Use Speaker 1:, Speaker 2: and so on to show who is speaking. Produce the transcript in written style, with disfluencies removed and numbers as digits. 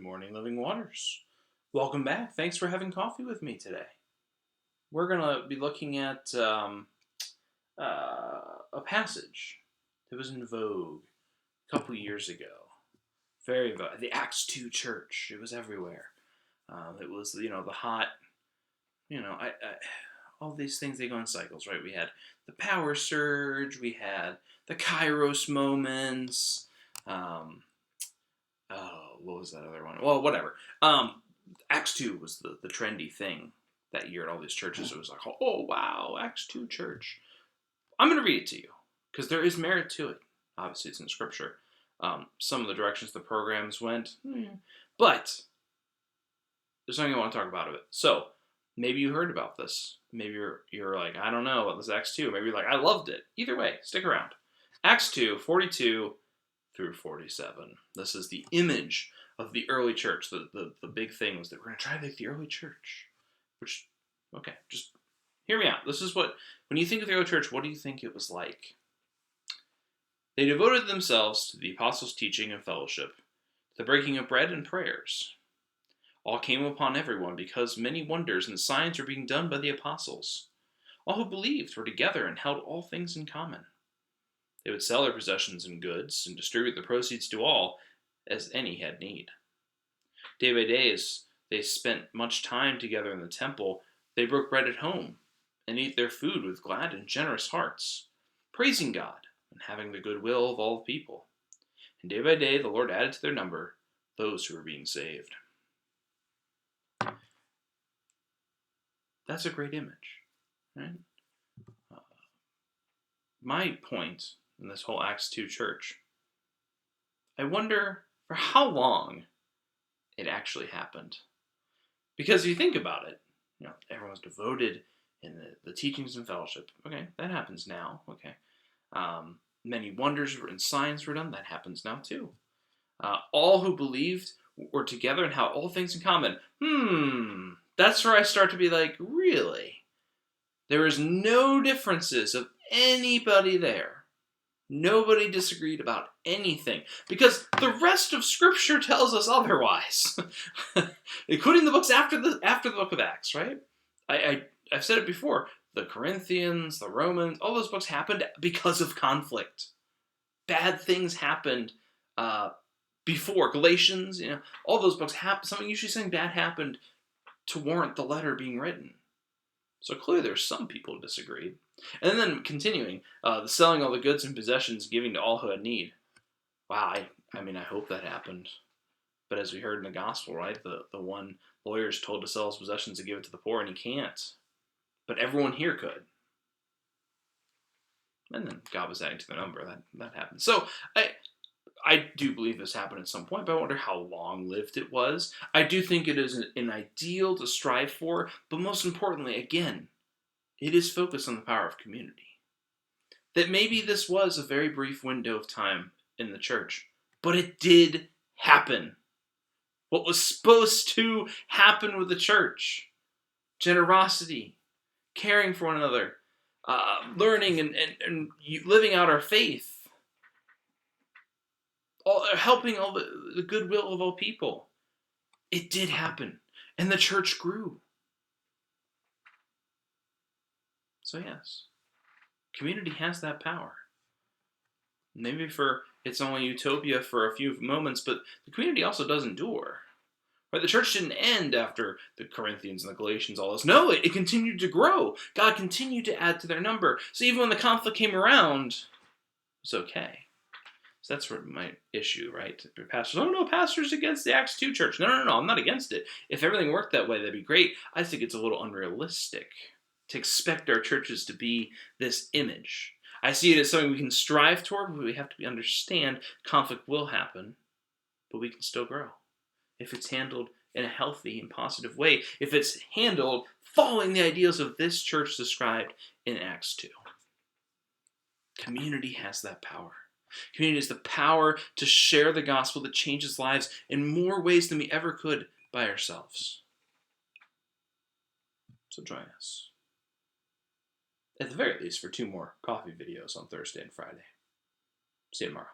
Speaker 1: morning, Living Waters. Welcome back. Thanks for having coffee with me today. We're going to be looking at a passage that was in vogue a couple years ago. Very vogue. The Acts 2 church. It was everywhere. It was, the hot, all these things, they go in cycles, right? We had the power surge. We had the Kairos moments. What was that other one? Well, whatever. Acts 2 was the trendy thing that year at all these churches. It was like, oh, wow, Acts 2 church. I'm going to read it to you because there is merit to it. Obviously, it's in Scripture. Some of the directions the programs went, but there's something I want to talk about of it. So, maybe you heard about this. Maybe you're like, I don't know about this Acts 2. Maybe you're like, I loved it. Either way, stick around. Acts 2, 42 through 47. This is the image of the early church. The big thing was that we're going to try to make the early church. Which, okay, just hear me out. This is what, when you think of the early church, what do you think it was like? They devoted themselves to the apostles' teaching and fellowship, the breaking of bread and prayers. All came upon everyone because many wonders and signs were being done by the apostles. All who believed were together and held all things in common. They would sell their possessions and goods and distribute the proceeds to all as any had need. Day by day, as they spent much time together in the temple, they broke bread at home and ate their food with glad and generous hearts, praising God and having the goodwill of all the people. And day by day, the Lord added to their number those who were being saved. That's a great image, right? My point in this whole Acts 2 church, I wonder for how long it actually happened. Because if you think about it, everyone's devoted in the teachings and fellowship. Okay, that happens now. Okay. Many wonders and signs were done. That happens now too. All who believed were together and had all things in common. That's where I start to be like, really? There is no differences of anybody there. Nobody disagreed about anything. Because the rest of Scripture tells us otherwise. Including the books after the book of Acts, right? I've said it before. The Corinthians, the Romans, all those books happened because of conflict. Bad things happened before. Galatians, all those books happened. Something bad happened to warrant the letter being written. So clearly there's some people who disagreed. And then continuing, the selling all the goods and possessions, giving to all who had need. Wow, I hope that happened. But as we heard in the gospel, right, the one lawyer is told to sell his possessions and give it to the poor, and he can't. But everyone here could. And then God was adding to the number. That happened. So I do believe this happened at some point, but I wonder how long-lived it was. I do think it is an ideal to strive for, but most importantly, again, it is focused on the power of community. That maybe this was a very brief window of time in the church, but it did happen. What was supposed to happen with the church? Generosity, caring for one another, learning and living out our faith. Helping all the goodwill of all people. It did happen. And the church grew. So yes, community has that power. Maybe it's only utopia for a few moments, but the community also does endure. Right? The church didn't end after the Corinthians and the Galatians, all this. No, it continued to grow. God continued to add to their number. So even when the conflict came around, it was okay. So that's my issue, right? Pastors, pastors against the Acts 2 church. No, I'm not against it. If everything worked that way, that'd be great. I think it's a little unrealistic to expect our churches to be this image. I see it as something we can strive toward, but we have to understand conflict will happen, but we can still grow. If it's handled in a healthy and positive way, if it's handled following the ideals of this church described in Acts 2. Community has that power. Community is the power to share the gospel that changes lives in more ways than we ever could by ourselves. So join us. At the very least, for 2 more coffee videos on Thursday and Friday. See you tomorrow.